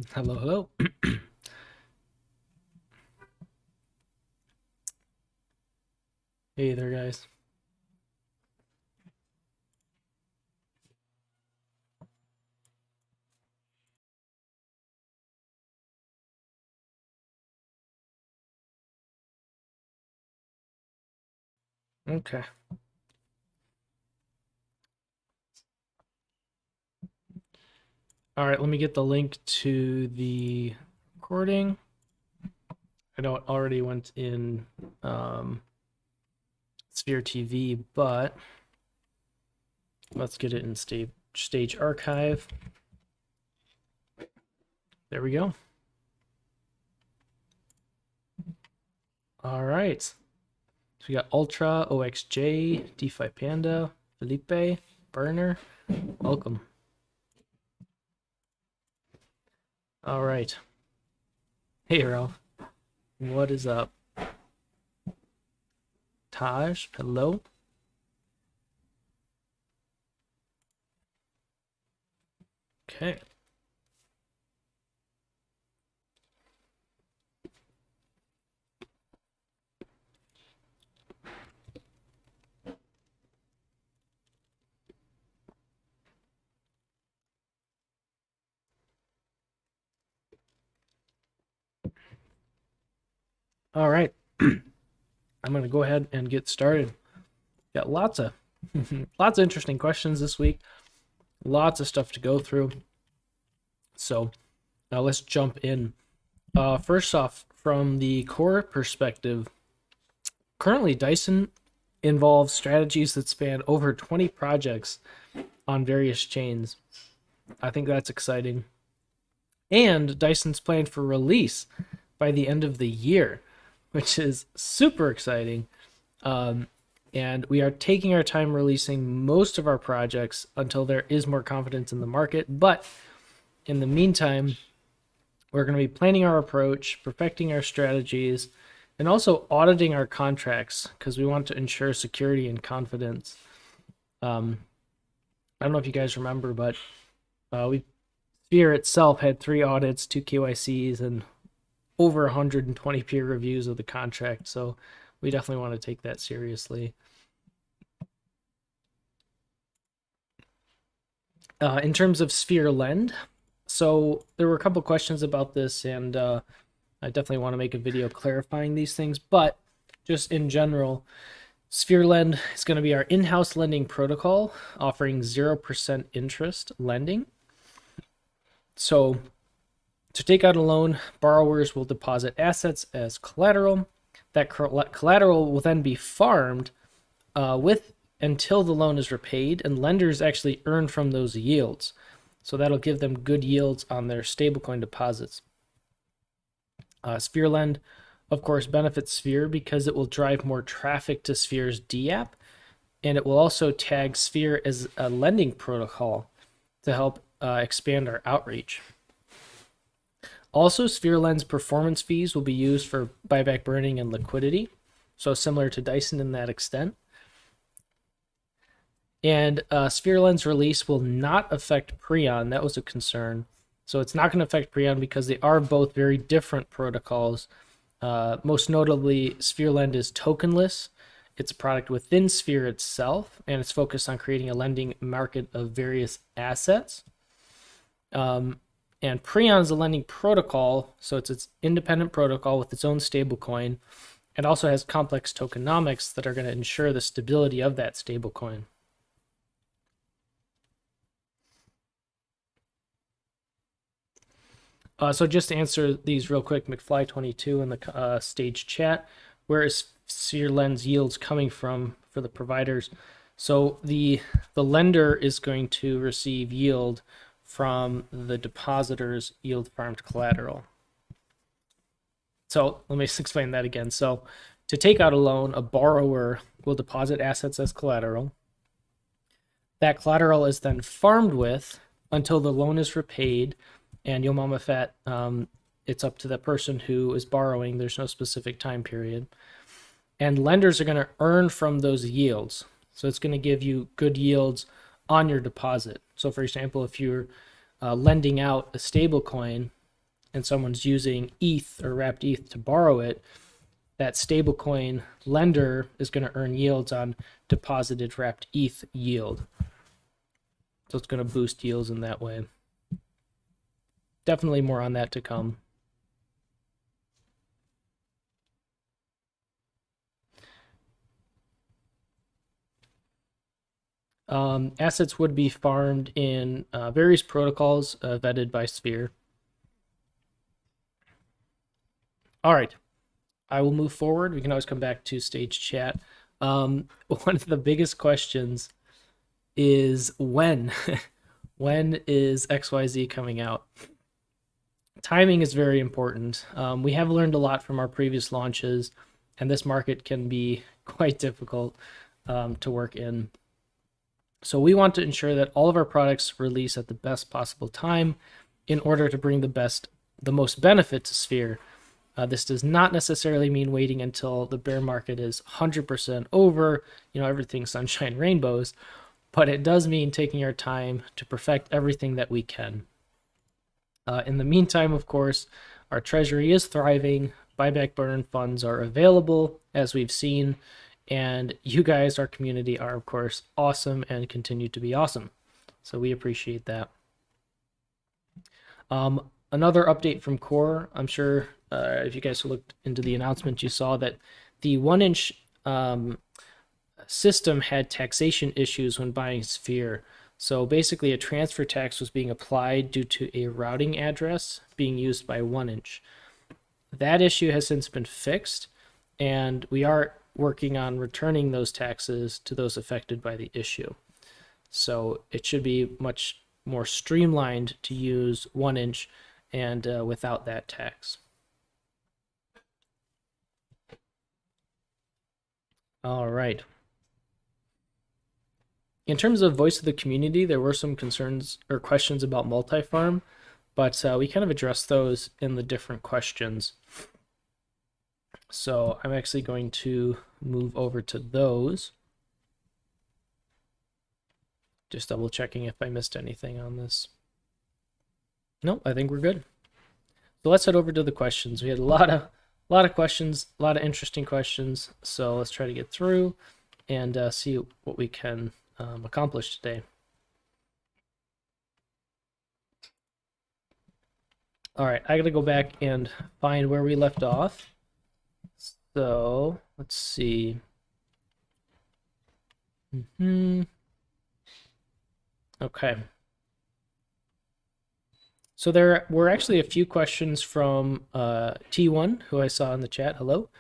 Hello, hello. Hey there, guys. Okay. All right, let me get the link to the recording. I know it already went in Sphere TV, but let's get it in stage archive. There we go. All right. So we got Ultra, OXJ, DeFi Panda, Felipe, Burner. Welcome. All right. Hey, Ralph. What is up? Taj, hello. Okay. All right. I'm going to go ahead and get started. Got lots of lots of interesting questions this week. Lots of stuff to go through. So now let's jump in. First off, from the core perspective, currently Dyson involves strategies that span over 20 projects on various chains. I think that's exciting. And Dyson's planned for release by the end of the year, which is super exciting. And we are taking our time releasing most of our projects until there is more confidence in the market. But in the meantime, we're going to be planning our approach, perfecting our strategies, and also auditing our contracts because we want to ensure security and confidence. I don't know if you guys remember, but Sphere itself had 3 audits, 2 KYCs, and over 120 peer reviews of the contract. So we definitely want to take that seriously. In terms of SphereLend, so there were a couple questions about this, and I definitely want to make a video clarifying these things. But just in general, SphereLend is going to be our in-house lending protocol, offering 0% interest lending. So to take out a loan, borrowers will deposit assets as collateral. That collateral will then be farmed until the loan is repaid, and lenders actually earn from those yields. So that'll give them good yields on their stablecoin deposits. SphereLend, of course, benefits Sphere because it will drive more traffic to Sphere's DApp, and it will also tag Sphere as a lending protocol to help expand our outreach. Also, SphereLend's performance fees will be used for buyback burning and liquidity, so similar to Dyson in that extent. And SphereLend's release will not affect Prion. That was a concern. So it's not going to affect Prion because they are both very different protocols. Most notably, SphereLend is tokenless. It's a product within Sphere itself, and it's focused on creating a lending market of various assets. And Prion is a lending protocol, so it's its independent protocol with its own stablecoin. It also has complex tokenomics that are going to ensure the stability of that stablecoin. So just to answer these real quick, McFly22 in the stage chat, where is SphereLend's yields coming from for the providers? So the lender is going to receive yield from the depositor's yield farmed collateral. So let me explain that again. So to take out a loan, a borrower will deposit assets as collateral. That collateral is then farmed with until the loan is repaid. And Yo Mama Fat, it's up to the person who is borrowing. There's no specific time period. And lenders are going to earn from those yields. So it's going to give you good yields on your deposit. So for example, if you're lending out a stable coin and someone's using ETH or wrapped ETH to borrow it, that stablecoin lender is going to earn yields on deposited wrapped ETH yield. So it's going to boost yields in that way. Definitely more on that to come. Assets would be farmed in various protocols vetted by Sphere. All right, I will move forward. We can always come back to stage chat. One of the biggest questions is when? When is XYZ coming out? Timing is very important. We have learned a lot from our previous launches, and this market can be quite difficult to work in. So we want to ensure that all of our products release at the best possible time in order to bring the most benefit to Sphere. This does not necessarily mean waiting until the bear market is 100% over, everything's sunshine rainbows, but it does mean taking our time to perfect everything that we can. In the meantime, of course, our treasury is thriving, buyback burn funds are available, as we've seen, and you guys, our community, are, of course, awesome and continue to be awesome. So we appreciate that. Another update from Core. I'm sure if you guys looked into the announcement, you saw that the 1-inch system had taxation issues when buying Sphere. So basically, a transfer tax was being applied due to a routing address being used by 1-inch. That issue has since been fixed, and we are working on returning those taxes to those affected by the issue. So it should be much more streamlined to use 1-inch and without that tax. All right. In terms of voice of the community, there were some concerns or questions about multi-farm, but we kind of addressed those in the different questions. So I'm actually going to move over to those. Just double checking if I missed anything on this. Nope, I think we're good. So let's head over to the questions. We had a lot of questions, a lot of interesting questions. So let's try to get through and see what we can accomplish today. All right, I gotta go back and find where we left off. So let's see. Okay. So there were actually a few questions from T1, who I saw in the chat. Hello.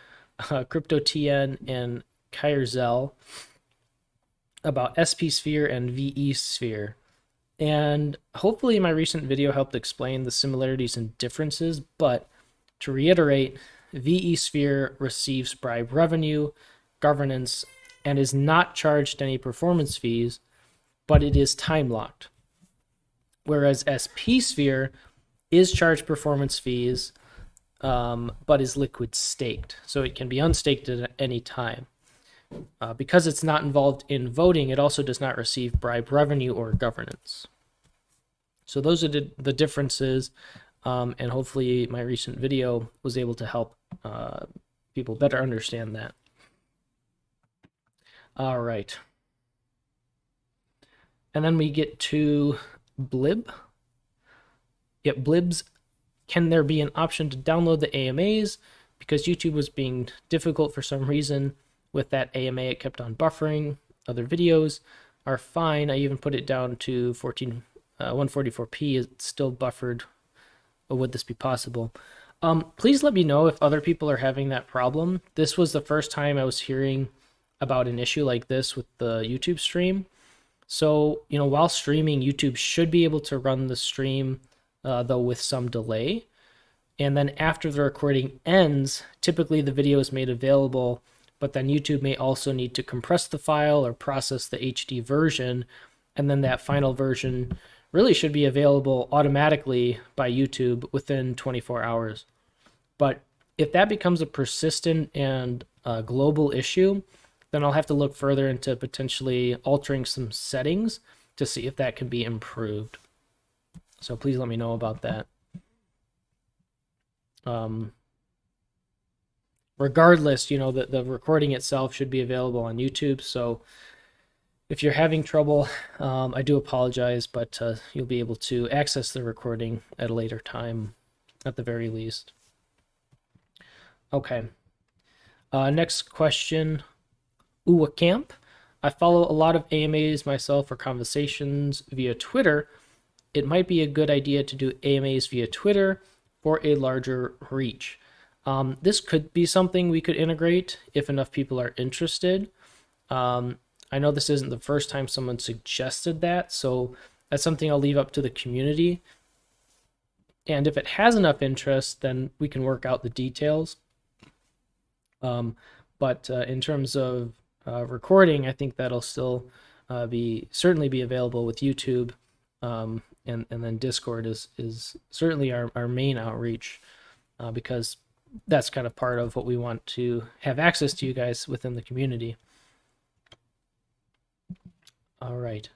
CryptoTN and Kyrzel about SPSphere and VESphere. And hopefully my recent video helped explain the similarities and differences, but to reiterate, VESphere receives bribe revenue, governance, and is not charged any performance fees, but it is time locked. Whereas SPSphere is charged performance fees, but is liquid staked. So it can be unstaked at any time. Because it's not involved in voting, it also does not receive bribe revenue or governance. So those are the differences, and hopefully my recent video was able to help people better understand that. All right. And then we get to Blib. Yep, Blibs. Can there be an option to download the AMAs? Because YouTube was being difficult for some reason with that AMA, it kept on buffering. Other videos are fine. I even put it down to 144p. It's still buffered. Would this be possible? Please let me know if other people are having that problem. This was the first time I was hearing about an issue like this with the YouTube stream. So, while streaming, YouTube should be able to run the stream, though with some delay. And then after the recording ends, typically the video is made available, but then YouTube may also need to compress the file or process the HD version, and then that final version really should be available automatically by YouTube within 24 hours. But if that becomes a persistent and global issue, then I'll have to look further into potentially altering some settings to see if that can be improved. So please let me know about that. Regardless, the recording itself should be available on YouTube. So if you're having trouble, I do apologize, but you'll be able to access the recording at a later time, at the very least. Okay. Next question. Uwa Camp. I follow a lot of AMAs myself or conversations via Twitter. It might be a good idea to do AMAs via Twitter for a larger reach. This could be something we could integrate if enough people are interested. I know this isn't the first time someone suggested that, so that's something I'll leave up to the community. And if it has enough interest, then we can work out the details. But in terms of recording, I think that'll still certainly be available with YouTube, and then Discord is certainly our main outreach, because that's kind of part of what we want to have access to you guys within the community. All right.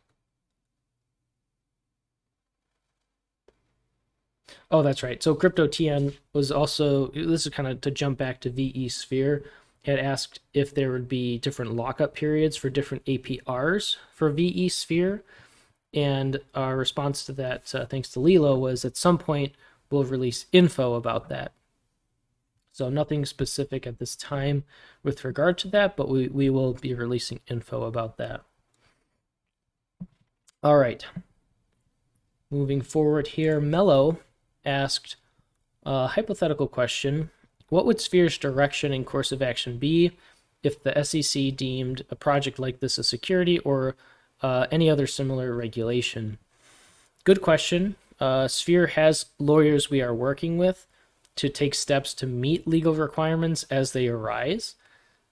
Oh, that's right. So CryptoTN was also, this is kind of to jump back to VE Sphere, had asked if there would be different lockup periods for different APRs for VE Sphere. And our response to that, thanks to Lilo, was at some point we'll release info about that. So nothing specific at this time with regard to that, but we will be releasing info about that. All right. Moving forward here, Mello asked a hypothetical question. What would Sphere's direction and course of action be if the SEC deemed a project like this a security or any other similar regulation? Good question. Sphere has lawyers we are working with to take steps to meet legal requirements as they arise.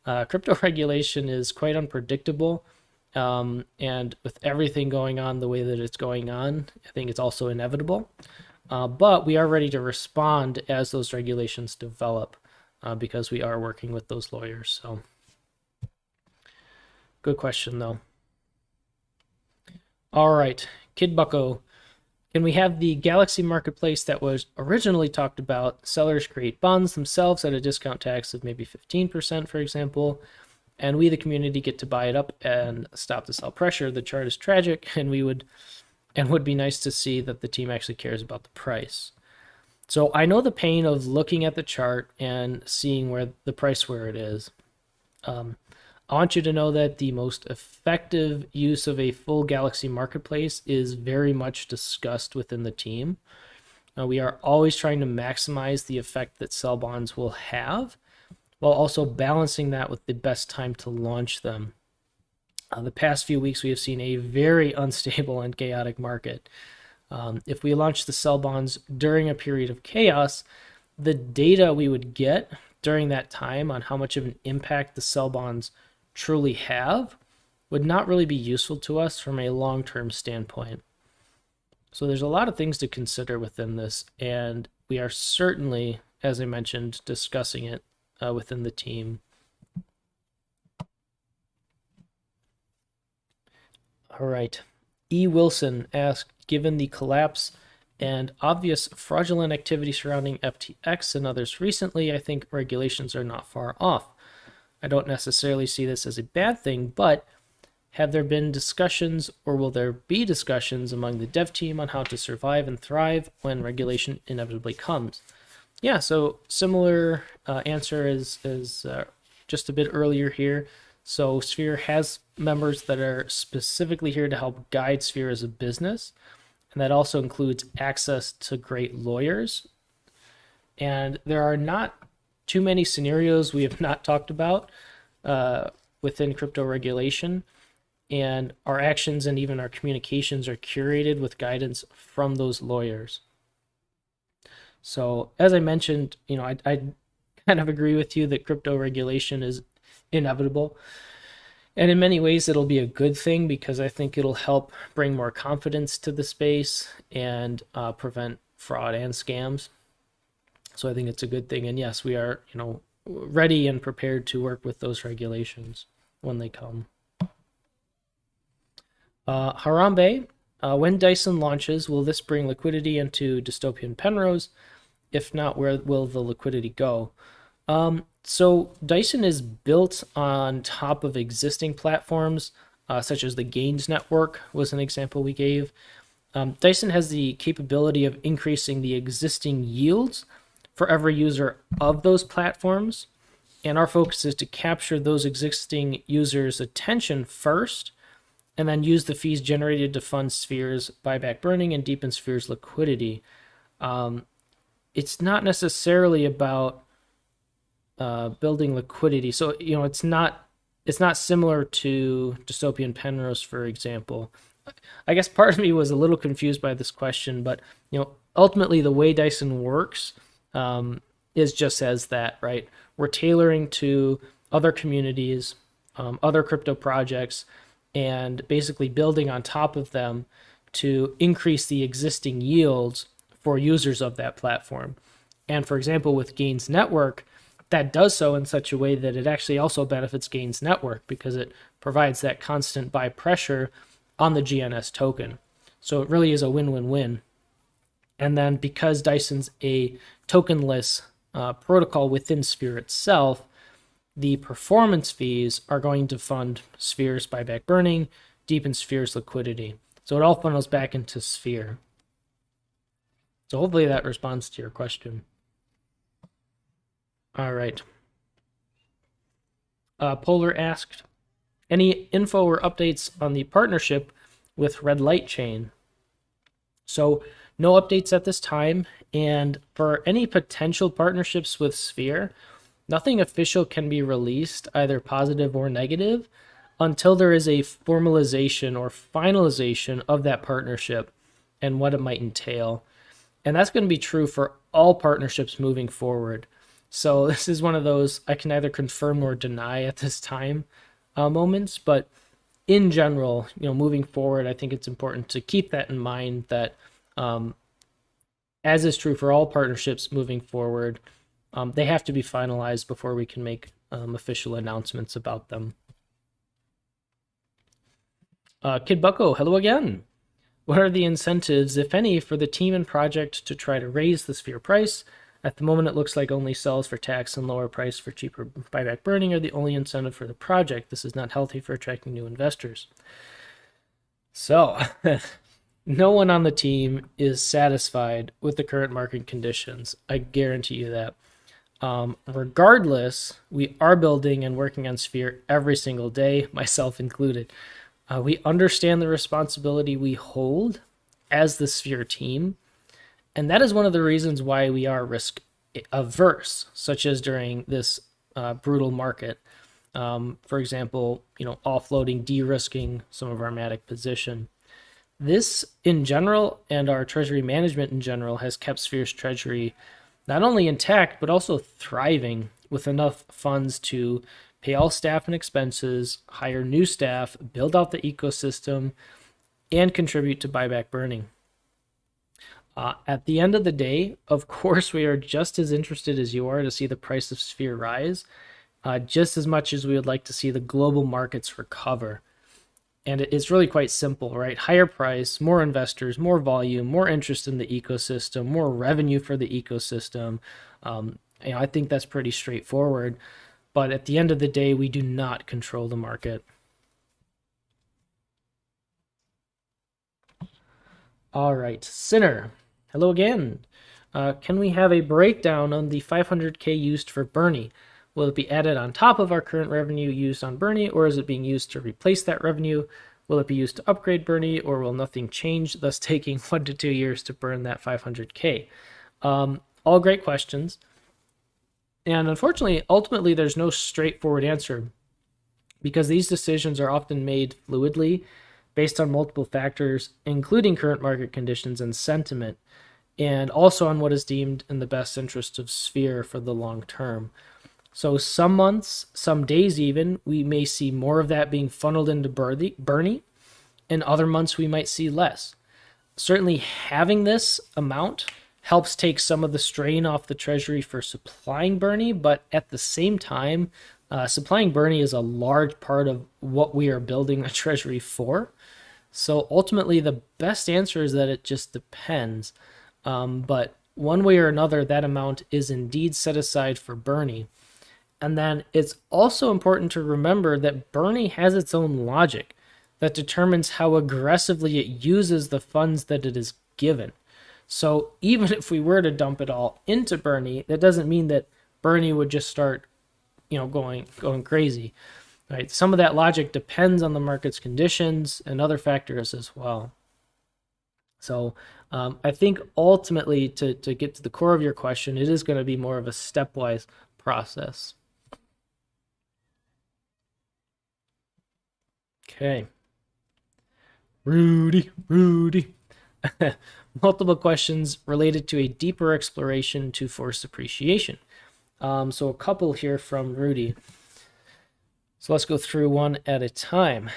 Crypto regulation is quite unpredictable, and with everything going on the way that it's going on, I think it's also inevitable. But we are ready to respond as those regulations develop, because we are working with those lawyers. So, good question, though. All right, Kid Bucko. Can we have the Galaxy Marketplace that was originally talked about? Sellers create bonds themselves at a discount tax of maybe 15%, for example, and we, the community, get to buy it up and stop the sell pressure. The chart is tragic, and would be nice to see that the team actually cares about the price. So I know the pain of looking at the chart and seeing where the price where it is. I want you to know that the most effective use of a full Galaxy Marketplace is very much discussed within the team. We are always trying to maximize the effect that sell bonds will have, while also balancing that with the best time to launch them. The past few weeks, we have seen a very unstable and chaotic market. If we launch the sell bonds during a period of chaos, the data we would get during that time on how much of an impact the sell bonds truly have would not really be useful to us from a long-term standpoint. So there's a lot of things to consider within this, and we are certainly, as I mentioned, discussing it within the team. All right. E. Wilson asked, given the collapse and obvious fraudulent activity surrounding FTX and others recently, I think regulations are not far off. I don't necessarily see this as a bad thing, but have there been discussions, or will there be discussions among the dev team on how to survive and thrive when regulation inevitably comes? Yeah, so similar answer is just a bit earlier here. So Sphere has members that are specifically here to help guide Sphere as a business, and that also includes access to great lawyers. And there are not too many scenarios we have not talked about within crypto regulation, and our actions and even our communications are curated with guidance from those lawyers. So as I mentioned, I kind of agree with you that crypto regulation is inevitable, and in many ways it'll be a good thing, because I think it'll help bring more confidence to the space and prevent fraud and scams. So I think it's a good thing. And yes, we are, ready and prepared to work with those regulations when they come. Harambe, when Dyson launches, will this bring liquidity into Dystopian Penrose? If not, where will the liquidity go? So Dyson is built on top of existing platforms, such as the Gains Network was an example we gave. Dyson has the capability of increasing the existing yields for every user of those platforms. And our focus is to capture those existing users' attention first, and then use the fees generated to fund Sphere's buyback burning and deepen Sphere's liquidity. It's not necessarily about building liquidity. So, it's not similar to Dystopian Penrose, for example. I guess part of me was a little confused by this question, but ultimately the way Dyson works is just as that, right? We're tailoring to other communities, other crypto projects, and basically building on top of them to increase the existing yields for users of that platform. And for example, with Gains Network, that does so in such a way that it actually also benefits Gains Network because it provides that constant buy pressure on the GNS token. So it really is a win-win-win. And then because Dyson's a tokenless protocol within Sphere itself, the performance fees are going to fund Sphere's buyback burning, deepen Sphere's liquidity. So it all funnels back into Sphere. So hopefully that responds to your question. All right. Polar asked, any info or updates on the partnership with Red Light Chain? So no updates at this time. And for any potential partnerships with Sphere, nothing official can be released, either positive or negative, until there is a formalization or finalization of that partnership and what it might entail. And that's going to be true for all partnerships moving forward. So this is one of those I can neither confirm nor deny at this time moments. But in general, moving forward, I think it's important to keep that in mind that as is true for all partnerships moving forward, they have to be finalized before we can make official announcements about them. Kid Bucko, hello again. What are the incentives, if any, for the team and project to try to raise the Sphere price? At the moment, it looks like only sells for tax and lower price for cheaper buyback burning are the only incentive for the project. This is not healthy for attracting new investors. So, no one on the team is satisfied with the current market conditions. I guarantee you that. Regardless, we are building and working on Sphere every single day, myself included. We understand the responsibility we hold as the Sphere team, and that is one of the reasons why we are risk averse, such as during this brutal market. For example, offloading, de-risking some of our Matic position. This, in general, and our treasury management in general, has kept Sphere's treasury not only intact, but also thriving with enough funds to pay all staff and expenses, hire new staff, build out the ecosystem, and contribute to buyback burning. At the end of the day, of course, we are just as interested as you are to see the price of Sphere rise, just as much as we would like to see the global markets recover. And it's really quite simple, right? Higher price, more investors, more volume, more interest in the ecosystem, more revenue for the ecosystem. I think that's pretty straightforward. But at the end of the day, we do not control the market. All right, Sinner, hello again. Can we have a breakdown on the 500K used for Bernie? Will it be added on top of our current revenue used on Bernie, or is it being used to replace that revenue? Will it be used to upgrade Bernie, or will nothing change, thus taking 1 to 2 years to burn that 500K? All great questions. And unfortunately, ultimately, there's no straightforward answer because these decisions are often made fluidly based on multiple factors, including current market conditions and sentiment, and also on what is deemed in the best interest of Sphere for the long term. So some months, some days even, we may see more of that being funneled into Bernie, and other months we might see less. Certainly having this amount helps take some of the strain off the treasury for supplying Bernie, but at the same time, supplying Bernie is a large part of what we are building the treasury for. So ultimately, the best answer is that it just depends. But one way or another, that amount is indeed set aside for Bernie. And then it's also important to remember that Bernie has its own logic that determines how aggressively it uses the funds that it is given. So even if we were to dump it all into Bernie, that doesn't mean that Bernie would just start, going crazy. Right? Some of that logic depends on the market's conditions and other factors as well. So I think ultimately, to get to the core of your question, it is going to be more of a stepwise process. Okay. Rudy. Multiple questions related to a deeper exploration to forced appreciation. So a couple here from Rudy. So let's go through one at a time.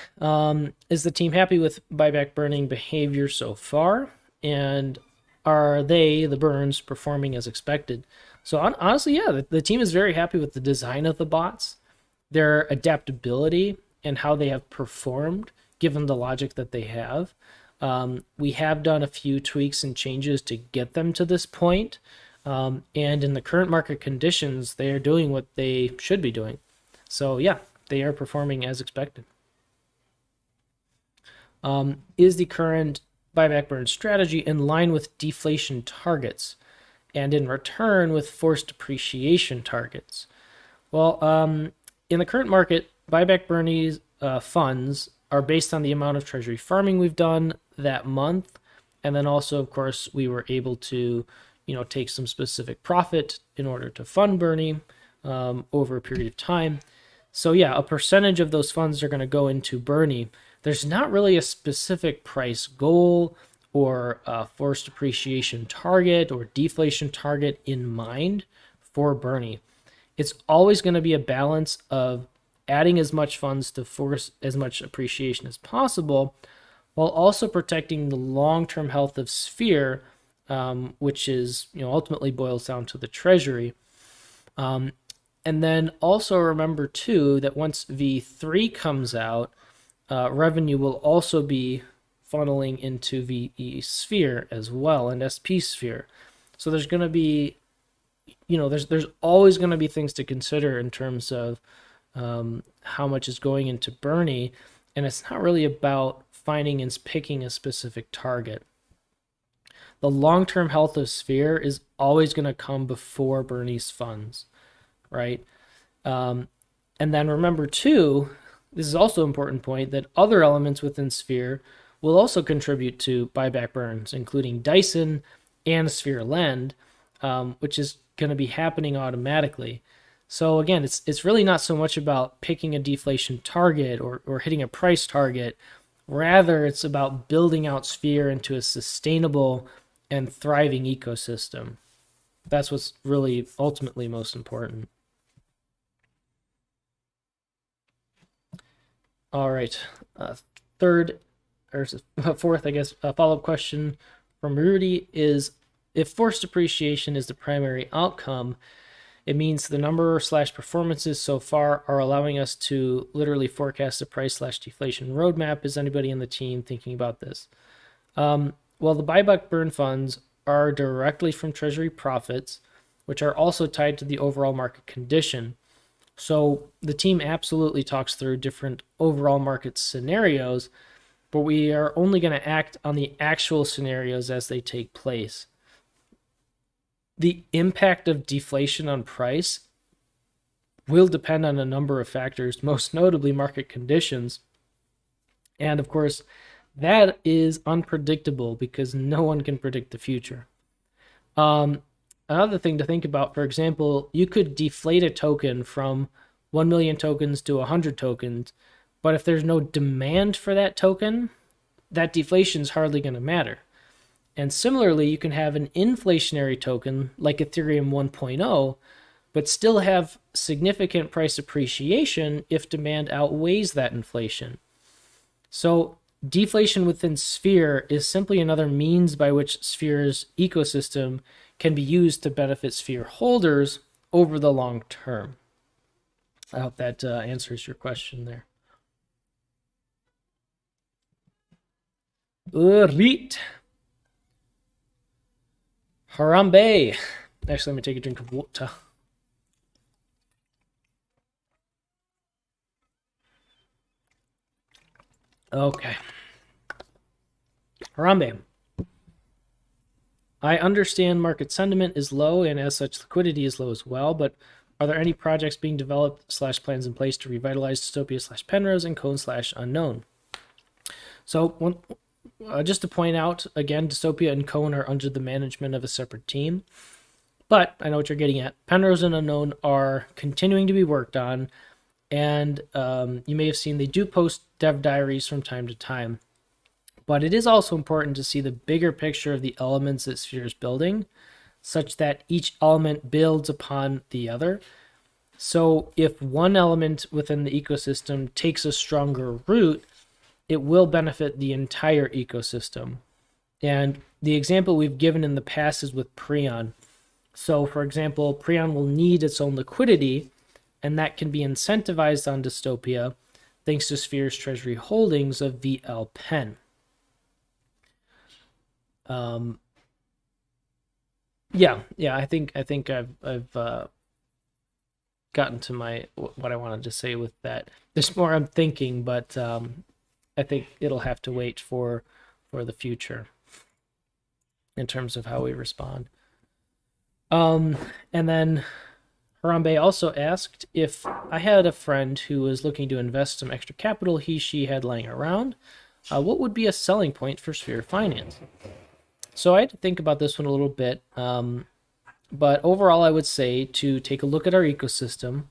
Is the team happy with buyback burning behavior so far? And are they, the burns, performing as expected? So honestly, yeah, the team is very happy with the design of the bots, their adaptability, and how they have performed given the logic that they have. We have done a few tweaks and changes to get them to this point. And in the current market conditions, they are doing what they should be doing. So yeah, they are performing as expected. Is the current buyback burn strategy in line with deflation targets and in return with forced appreciation targets? Well, in the current market, buyback Bernie's funds are based on the amount of treasury farming we've done that month. And then also, of course, we were able to, take some specific profit in order to fund Bernie over a period of time. So yeah, a percentage of those funds are going to go into Bernie. There's not really a specific price goal or forced appreciation target or deflation target in mind for Bernie. It's always going to be a balance of adding as much funds to force as much appreciation as possible, while also protecting the long-term health of Sphere, which is, ultimately boils down to the treasury. And then also remember too that once V3 comes out, revenue will also be funneling into VE Sphere as well and SP Sphere. So there's going to be, there's always going to be things to consider in terms of how much is going into Bernie, and it's not really about finding and picking a specific target. The long-term health of Sphere is always going to come before Bernie's funds, right? And then remember too, this is also an important point, that other elements within Sphere will also contribute to buyback burns, including Dyson and SphereLend, which is going to be happening automatically. So again, it's really not so much about picking a deflation target or hitting a price target. Rather, it's about building out Sphere into a sustainable and thriving ecosystem. That's what's really ultimately most important. All right, fourth, I guess, follow-up question from Rudy is, if forced appreciation is the primary outcome, it means the number/performances so far are allowing us to literally forecast the price/deflation roadmap. Is anybody in the team thinking about this? Well, the buyback burn funds are directly from treasury profits, which are also tied to the overall market condition. So the team absolutely talks through different overall market scenarios, but we are only going to act on the actual scenarios as they take place. The impact of deflation on price will depend on a number of factors, most notably market conditions. And of course, that is unpredictable because no one can predict the future. Another thing to think about, for example, you could deflate a token from 1 million tokens to 100 tokens, but if there's no demand for that token, that deflation is hardly going to matter. And similarly, you can have an inflationary token like Ethereum 1.0, but still have significant price appreciation if demand outweighs that inflation. So deflation within Sphere is simply another means by which Sphere's ecosystem can be used to benefit Sphere holders over the long term. I hope that answers your question there. Right. Harambe. Actually, let me take a drink of water. Okay. Harambe. I understand market sentiment is low and as such liquidity is low as well, but are there any projects being developed / plans in place to revitalize Dystopia / Penrose and Cone / Unknown? So just to point out, again, Dystopia and Cone are under the management of a separate team, but I know what you're getting at. Penrose and Unknown are continuing to be worked on, and you may have seen they do post dev diaries from time to time. But it is also important to see the bigger picture of the elements that Sphere is building, such that each element builds upon the other. So if one element within the ecosystem takes a stronger root, it will benefit the entire ecosystem. And the example we've given in the past is with Prion. So for example, Prion will need its own liquidity, and that can be incentivized on Dystopia thanks to Sphere's treasury holdings of VL Pen. I think I've gotten to what I wanted to say with that. There's more I'm thinking, but I think it'll have to wait for the future in terms of how we respond. And then Harambe also asked if I had a friend who was looking to invest some extra capital she had lying around, what would be a selling point for Sphere Finance? So I had to think about this one a little bit, but overall I would say to take a look at our ecosystem,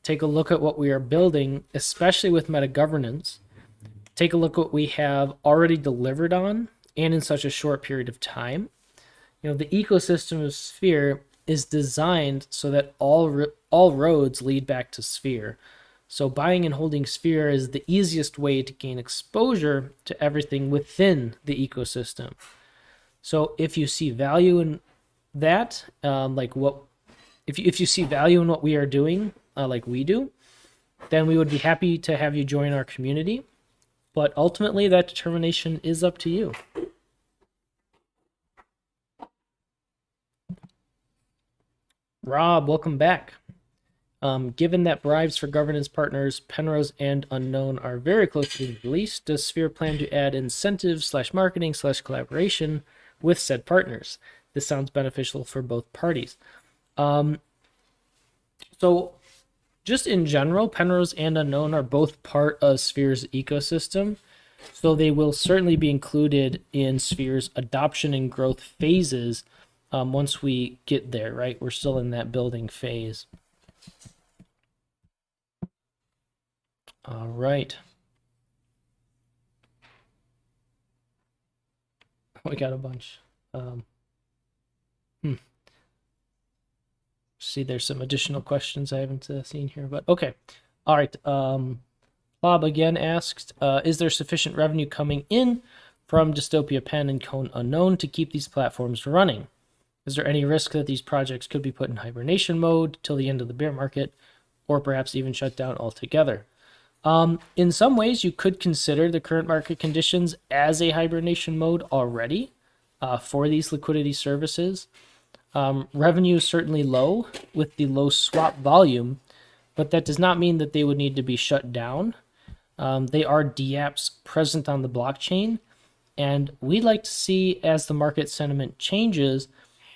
take a look at what we are building, especially with meta governance, take a look at what we have already delivered on and in such a short period of time. You know, the ecosystem of Sphere is designed so that all roads lead back to Sphere. So buying and holding Sphere is the easiest way to gain exposure to everything within the ecosystem. So if you see value in that, if you see value in what we are doing, like we do, then we would be happy to have you join our community. But ultimately, that determination is up to you. Rob, welcome back. Given that bribes for governance partners, Penrose and Unknown are very close to being released, does Sphere plan to add incentives / marketing / collaboration with said partners? This sounds beneficial for both parties. So just in general, Penrose and Unknown are both part of Sphere's ecosystem. So they will certainly be included in Sphere's adoption and growth phases once we get there, right? We're still in that building phase. All right. We got a bunch. See, there's some additional questions I haven't seen here, but okay. All right. Bob again asked, is there sufficient revenue coming in from Dystopia Pen and Cone Unknown to keep these platforms running? Is there any risk that these projects could be put in hibernation mode till the end of the bear market, or perhaps even shut down altogether? In some ways, you could consider the current market conditions as a hibernation mode already for these liquidity services. Revenue is certainly low with the low swap volume, but that does not mean that they would need to be shut down. They are DApps present on the blockchain, and we'd like to see, as the market sentiment changes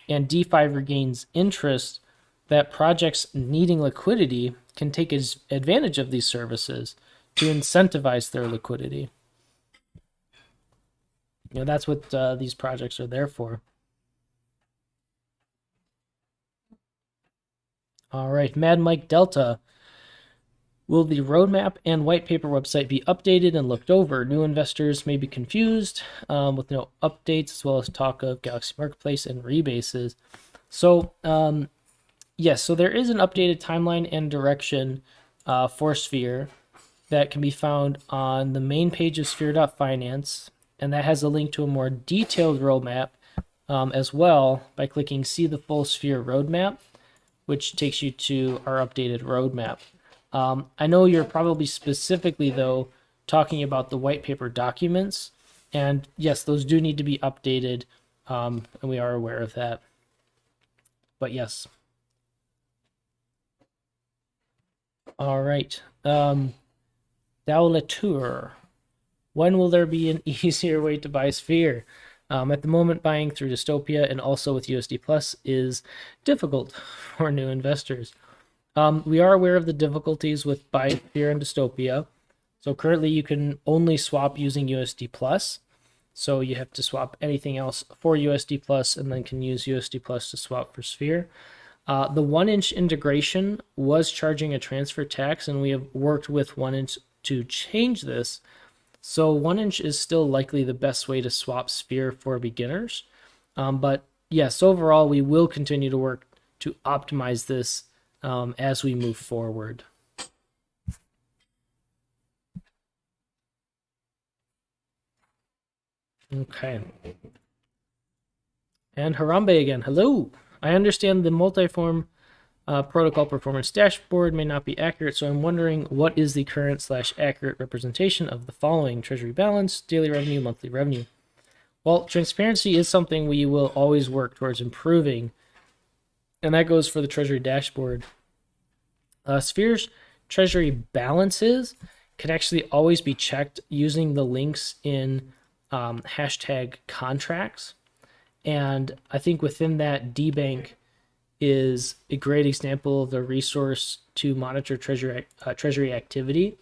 and DeFi regains interest, that projects needing liquidity can take advantage of these services to incentivize their liquidity. You know, that's what these projects are there for. All right, Mad Mike Delta. Will the roadmap and white paper website be updated and looked over? New investors may be confused with no updates, as well as talk of Galaxy Marketplace and rebases. So, yes, so there is an updated timeline and direction for Sphere that can be found on the main page of Sphere.finance, and that has a link to a more detailed roadmap as well by clicking See the Full Sphere Roadmap, which takes you to our updated roadmap. I know you're probably specifically, though, talking about the white paper documents, and yes, those do need to be updated, and we are aware of that. But yes. All right. Dowlatour. When will there be an easier way to buy Sphere? At the moment, buying through Dystopia and also with USD Plus is difficult for new investors. We are aware of the difficulties with buying Sphere and Dystopia. So currently, you can only swap using USD Plus. So you have to swap anything else for USD Plus and then can use USD Plus to swap for Sphere. The 1-inch integration was charging a transfer tax, and we have worked with 1-inch to change this. So 1-inch is still likely the best way to swap Sphere for beginners. But yes, overall, we will continue to work to optimize this as we move forward. Okay. And Harambe again. Hello. I understand the multi-form protocol performance dashboard may not be accurate, so I'm wondering what is the current/accurate representation of the following: treasury balance, daily revenue, monthly revenue. Well, transparency is something we will always work towards improving, and that goes for the treasury dashboard. Sphere's treasury balances can actually always be checked using the links in hashtag contracts. And I think within that, DBank is a great example of the resource to monitor treasury activity.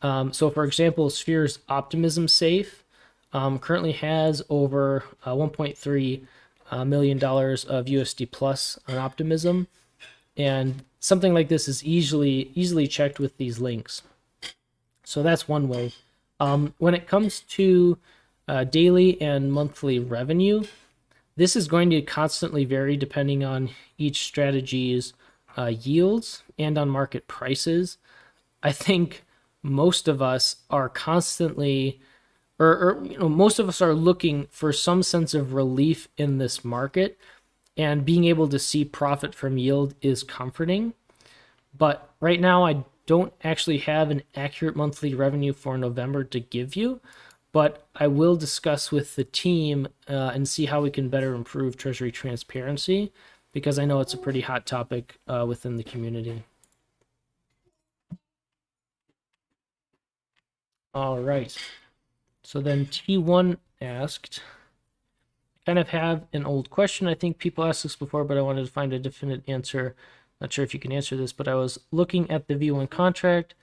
So for example, Sphere's Optimism Safe currently has over $1.3 million of USD Plus on Optimism. And something like this is easily checked with these links. So that's one way. When it comes to daily and monthly revenue, this is going to constantly vary depending on each strategy's yields and on market prices. I think most of us are constantly, most of us are looking for some sense of relief in this market, and being able to see profit from yield is comforting. But right now, I don't actually have an accurate monthly revenue for November to give you. But I will discuss with the team and see how we can better improve treasury transparency, because I know it's a pretty hot topic within the community. All right. So then T1 asked, I kind of have an old question. I think people asked this before, but I wanted to find a definite answer. Not sure if you can answer this, but I was looking at the V1 contract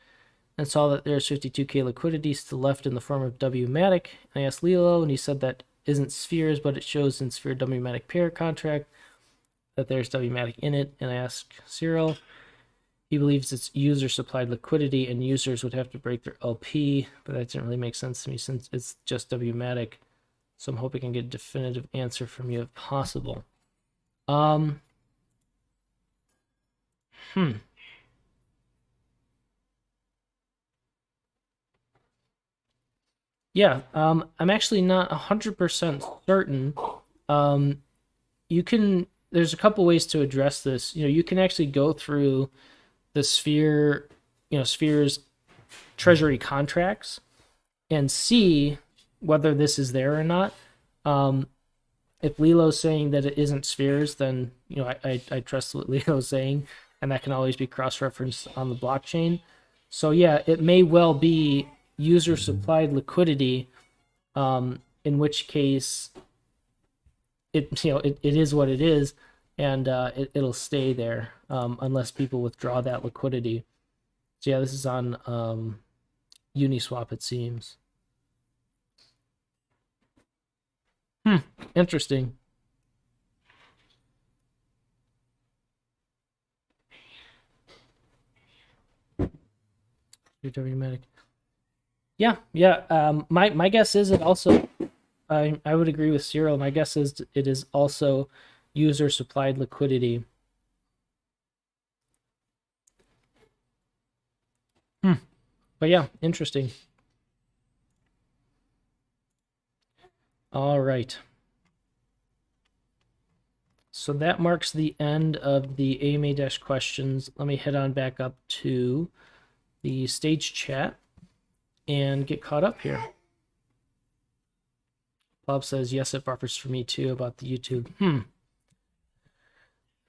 and saw that there's 52K liquidity still left in the form of WMatic. And I asked Lilo, and he said that isn't Spheres, but it shows in Sphere WMatic pair contract that there's WMatic in it. And I asked Cyril, he believes it's user-supplied liquidity, and users would have to break their LP, but that didn't really make sense to me since it's just WMatic. So I'm hoping I can get a definitive answer from you if possible. Yeah, I'm actually not 100% certain. There's a couple ways to address this. You can actually go through the Sphere's treasury contracts and see whether this is there or not. If Lilo's saying that it isn't Spheres, then I trust what Lilo's saying, and that can always be cross-referenced on the blockchain. So yeah, it may well be user supplied liquidity, in which case it is what it is, and it'll stay there unless people withdraw that liquidity. So yeah, this is on Uniswap, it seems. Interesting. Yeah. My guess is it also. I would agree with Cyril. My guess is it is also user supplied liquidity. But yeah, interesting. All right. So that marks the end of the AMA questions. Let me head on back up to the stage chat and get caught up here. Bob says, yes, it buffers for me too about the YouTube.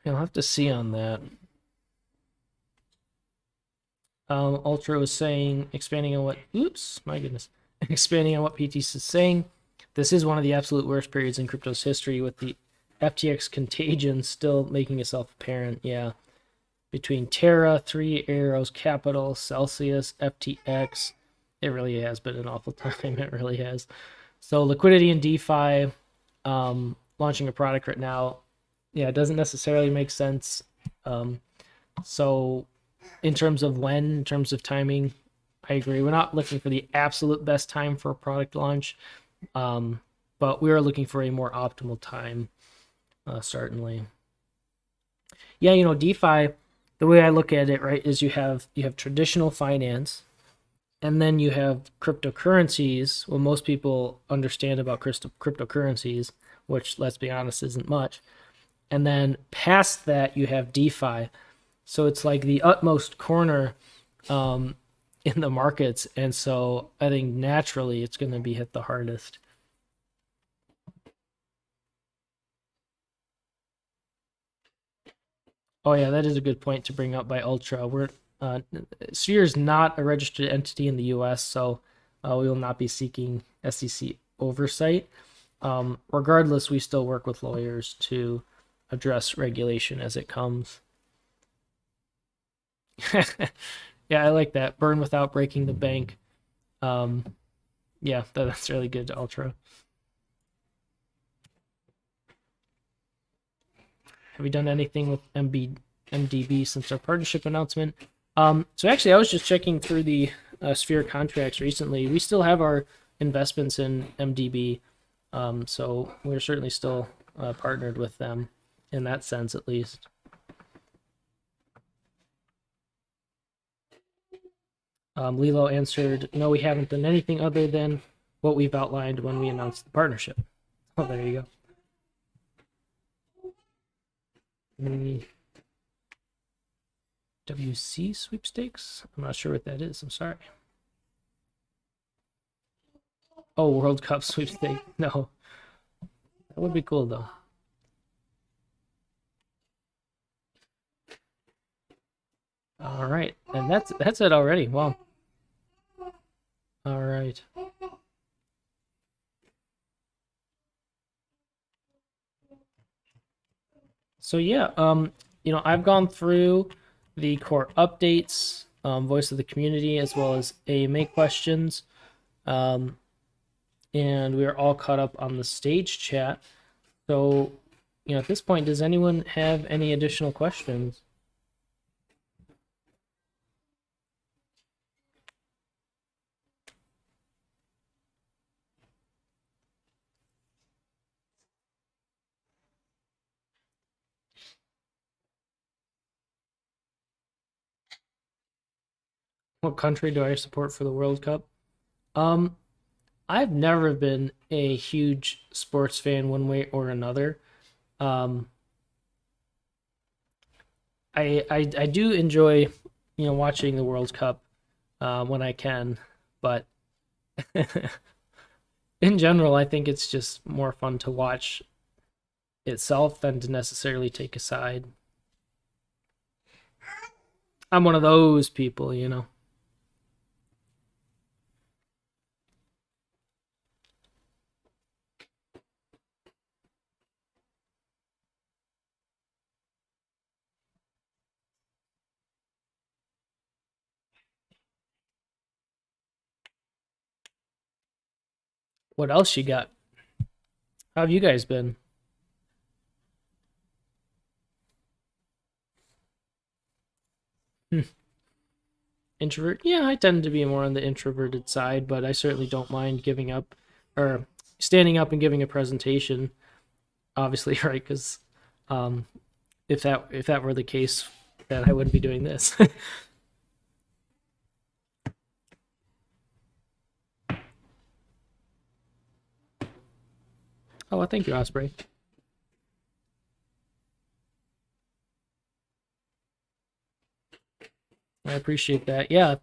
I'll have to see on that. Ultra was saying, expanding on what, oops, my goodness, expanding on what PT's is saying, this is one of the absolute worst periods in crypto's history, with the FTX contagion still making itself apparent. Yeah, between Terra, Three Arrows, Capital, Celsius, FTX, it really has been an awful time. It really has. So liquidity in DeFi, launching a product right now, yeah, it doesn't necessarily make sense. So in terms of when, in terms of timing, I agree. We're not looking for the absolute best time for a product launch, but we are looking for a more optimal time, certainly. Yeah, DeFi, the way I look at it, right, is you have traditional finance, and then you have cryptocurrencies. What most people understand about cryptocurrencies, which, let's be honest, isn't much. And then past that, you have DeFi. So it's like the utmost corner in the markets. And so I think naturally it's going to be hit the hardest. Oh, yeah, that is a good point to bring up by Ultra. Sphere is not a registered entity in the US, so we will not be seeking SEC oversight. Regardless, we still work with lawyers to address regulation as it comes. Yeah, I like that. Burn without breaking the bank. Yeah, that's really good, Ultra. Have we done anything with MDB since our partnership announcement? So actually, I was just checking through the Sphere contracts recently. We still have our investments in MDB, so we're certainly still partnered with them in that sense, at least. Lilo answered, no, we haven't done anything other than what we've outlined when we announced the partnership. Oh, there you go. WC sweepstakes? I'm not sure what that is. I'm sorry. Oh, World Cup sweepstakes. No. That would be cool, though. All right. And that's it already. Wow. All right. So yeah, I've gone through the core updates, voice of the community, as well as AMA questions, and we are all caught up on the stage chat. So, at this point, does anyone have any additional questions? What country do I support for the World Cup? I've never been a huge sports fan one way or another. Um, I do enjoy, watching the World Cup when I can, but in general, I think it's just more fun to watch itself than to necessarily take a side. I'm one of those people. What else you got? How have you guys been? Introvert? Yeah, I tend to be more on the introverted side, but I certainly don't mind giving up or standing up and giving a presentation. Obviously, right? Because if that were the case, then I wouldn't be doing this. Oh, well, thank you, Osprey. I appreciate that. Yeah,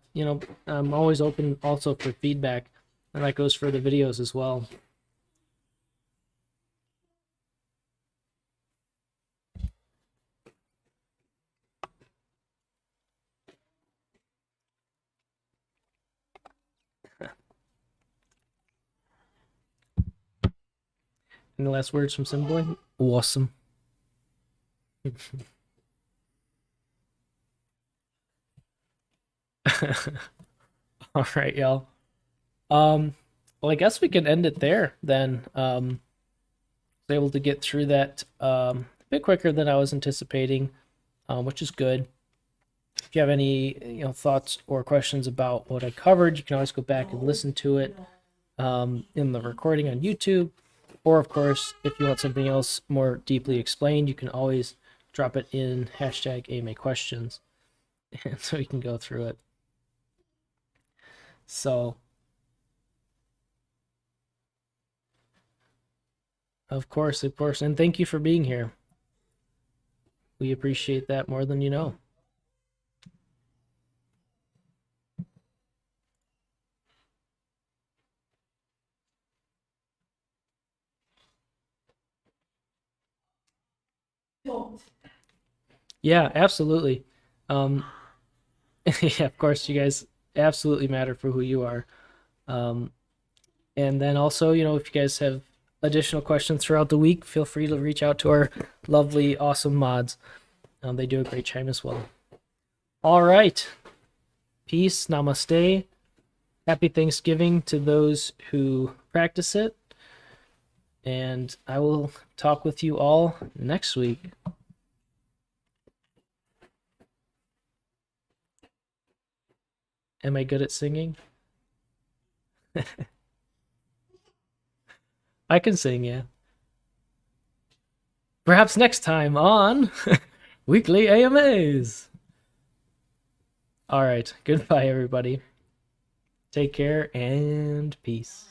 I'm always open also for feedback, and that goes for the videos as well. Any last words from Simboy? Awesome. All right, y'all. Well, I guess we can end it there then. Was able to get through that a bit quicker than I was anticipating, which is good. If you have any thoughts or questions about what I covered, you can always go back and listen to it in the recording on YouTube. Or, of course, if you want something else more deeply explained, you can always drop it in hashtag AMA questions, and so we can go through it. So, of course, and thank you for being here. We appreciate that more than you know. Yeah, absolutely. Um, yeah, of course, you guys absolutely matter for who you are. Um, and then also, if you guys have additional questions throughout the week, feel free to reach out to our lovely, awesome mods. They do a great chime as well. All right. Peace. Namaste. Happy Thanksgiving to those who practice it. And I will talk with you all next week. Am I good at singing? I can sing, yeah. Perhaps next time on Weekly AMAs. All right. Goodbye, everybody. Take care and peace.